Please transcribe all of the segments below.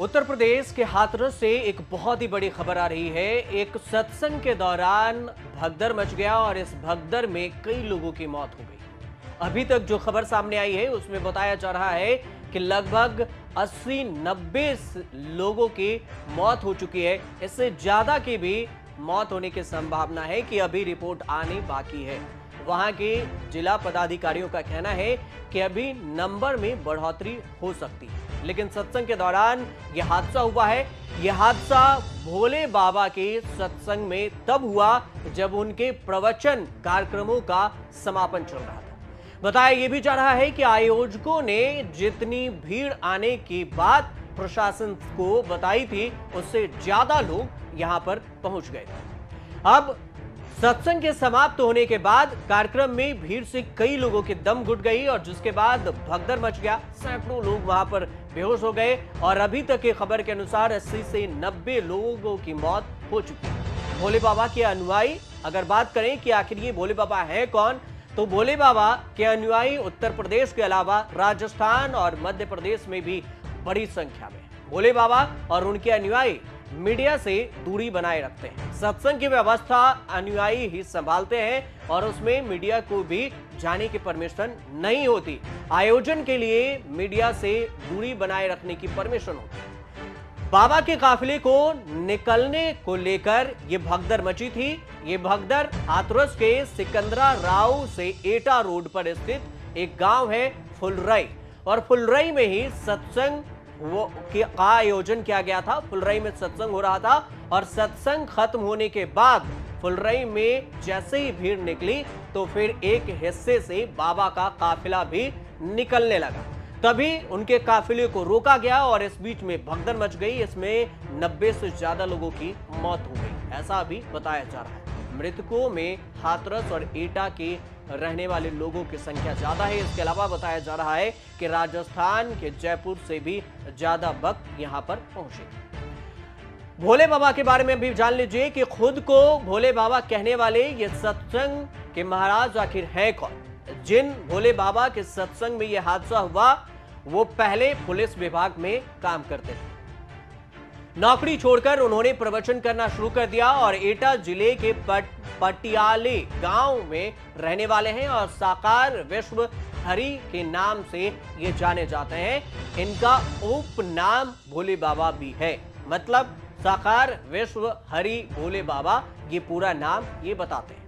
उत्तर प्रदेश के हाथरस से एक बहुत ही बड़ी खबर आ रही है। एक सत्संग के दौरान भगदड़ मच गया और इस भगदड़ में कई लोगों की मौत हो गई। अभी तक जो खबर सामने आई है उसमें बताया जा रहा है कि लगभग 80-90 लोगों की मौत हो चुकी है। इससे ज्यादा की भी मौत होने की संभावना है कि अभी रिपोर्ट आनी बाकी है। वहां के जिला पदाधिकारियों का कहना है कि अभी नंबर में बढ़ोतरी हो सकती है, लेकिन सत्संग के दौरान यह हादसा हुआ है। यह हादसा भोले बाबा के सत्संग में तब हुआ जब उनके प्रवचन कार्यक्रमों का समापन चल रहा था। बताया यह भी जा रहा है कि आयोजकों ने जितनी भीड़ आने की बात प्रशासन को बताई थी उससे ज्यादा लोग यहां पर पहुंच गए। अब सत्संग के समाप्त होने के बाद कार्यक्रम में भीड़ से कई लोगों की दम घुट गई और जिसके बाद भगदड़ मच गया। सैकड़ों लोग वहां पर बेहोश हो गए और अभी तक की खबर के अनुसार 80 से 90 लोगों की मौत हो चुकी है। भोले बाबा के अनुयायी अगर बात करें कि आखिर ये भोले बाबा है कौन, तो भोले बाबा के अनुयायी उत्तर प्रदेश के अलावा राजस्थान और मध्य प्रदेश में भी बड़ी संख्या में। भोले बाबा और उनके अनुयायी मीडिया से दूरी बनाए रखते हैं। सत्संग की व्यवस्था अनुयायी ही संभालते हैं और उसमें मीडिया को भी जाने की परमिशन नहीं होती। आयोजन के लिए मीडिया से दूरी बनाए रखने की परमिशन होती है। बाबा के काफिले को निकलने को लेकर यह भगदड़ मची थी। ये भगदड़ हाथरस के सिकंदरा राव से एटा रोड पर स्थित एक गांव है फुलरई, और फुलरई में ही सत्संग का आयोजन किया गया था। फुलरई में सत्संग हो रहा था और सत्संग खत्म होने के बाद फुलरई में जैसे ही भीड़ निकली तो फिर एक हिस्से से बाबा का काफिला भी निकलने लगा। तभी उनके काफिले को रोका गया और इस बीच में भगदड़ मच गई। इसमें 90 से ज्यादा लोगों की मौत हो गई, ऐसा भी बताया जा रहा है। मृतकों में हाथरस और एटा के रहने वाले लोगों की संख्या ज्यादा है। इसके अलावा बताया जा रहा है कि राजस्थान के जयपुर से भी ज्यादा भक्त यहां पर पहुंचे। भोले बाबा के बारे में भी जान लीजिए कि खुद को भोले बाबा कहने वाले ये सत्संग के महाराज आखिर हैं कौन। जिन भोले बाबा के सत्संग में यह हादसा हुआ वो पहले पुलिस विभाग में काम करते थे। नौकरी छोड़कर उन्होंने प्रवचन करना शुरू कर दिया और एटा जिले के पटियाले गांव में रहने वाले हैं और साकार विश्व हरि के नाम से ये जाने जाते हैं। इनका उपनाम भोले बाबा भी है, मतलब साकार विश्व हरि भोले बाबा ये पूरा नाम ये बताते हैं।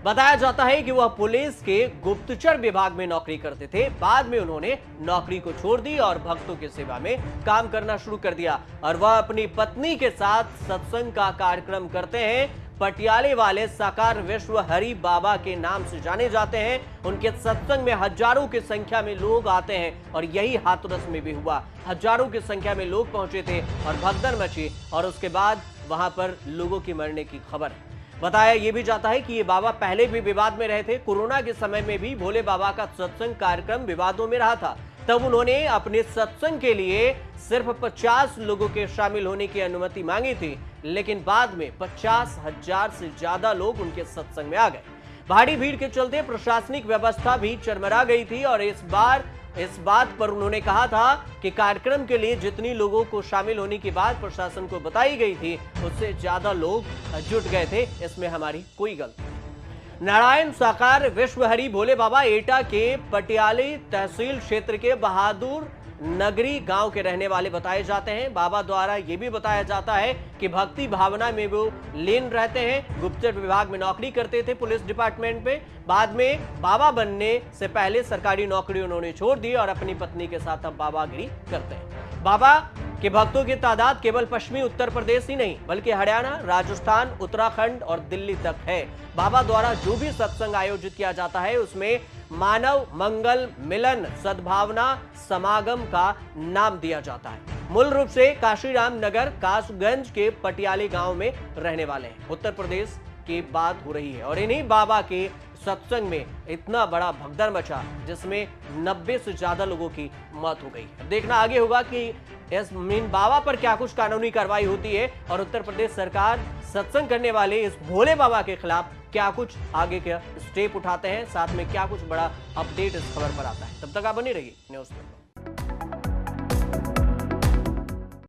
बताया जाता है कि वह पुलिस के गुप्तचर विभाग में नौकरी करते थे। बाद में उन्होंने नौकरी को छोड़ दी और भक्तों की सेवा में काम करना शुरू कर दिया और वह अपनी पत्नी के साथ सत्संग का कार्यक्रम करते हैं। पटियाले वाले साकार विश्व हरि बाबा के नाम से जाने जाते हैं। उनके सत्संग में हजारों की संख्या में लोग आते हैं और यही हाथरस में भी हुआ। हजारों की संख्या में लोग पहुंचे थे और भगदड़ मची और उसके बाद वहां पर लोगों की मरने की खबर है। बताया यह भी जाता है कि ये बाबा पहले भी विवाद में रहे थे। कोरोना के समय में भी भोले बाबा का सत्संग कार्यक्रम विवादों में रहा था। तब उन्होंने अपने सत्संग के लिए सिर्फ 50 लोगों के शामिल होने की अनुमति मांगी थी, लेकिन बाद में 50,000 से ज्यादा लोग उनके सत्संग में आ गए। भारी भीड़ के चलते प्रशासनिक व्यवस्था भी चरमरा गई थी और इस बात पर उन्होंने कहा था कि कार्यक्रम के लिए जितनी लोगों को शामिल होने की बात प्रशासन को बताई गई थी उससे ज्यादा लोग जुट गए थे, इसमें हमारी कोई गलती नहीं। नारायण साकार विश्व हरि भोले बाबा एटा के पटियाली तहसील क्षेत्र के बहादुर नगरी गांव के रहने वाले बताए जाते हैं। बाबा द्वारा यह भी बताया जाता है कि भक्ति भावना में वो लीन रहते हैं। गुप्तचर विभाग में नौकरी करते थे पुलिस डिपार्टमेंट में। बाद में बाबा बनने से पहले सरकारी नौकरी उन्होंने छोड़ दी और अपनी पत्नी के साथ अब बाबागिरी करते हैं। बाबा के भक्तों की तादाद केवल पश्चिमी उत्तर प्रदेश ही नहीं बल्कि हरियाणा, राजस्थान, उत्तराखंड और दिल्ली तक है। बाबा द्वारा जो भी सत्संग आयोजित किया जाता है उसमें मानव मंगल मिलन सद्भावना समागम का नाम दिया जाता है। मूल रूप से काशीराम नगर कासगंज के पटियाली गांव में रहने वाले हैं। उत्तर प्रदेश की बात हो रही है और इन्हीं बाबा के सत्संग में इतना बड़ा भगदड़ मचा जिसमें 90 से ज्यादा लोगों की मौत हो गई। देखना आगे होगा कि इस मीन बाबा पर क्या कुछ कानूनी कार्रवाई होती है और उत्तर प्रदेश सरकार सत्संग करने वाले इस भोले बाबा के खिलाफ क्या कुछ आगे के स्टेप उठाते हैं, साथ में क्या कुछ बड़ा अपडेट इस खबर पर आता है। तब तक आप बनी रहिए न्यूज़ पर।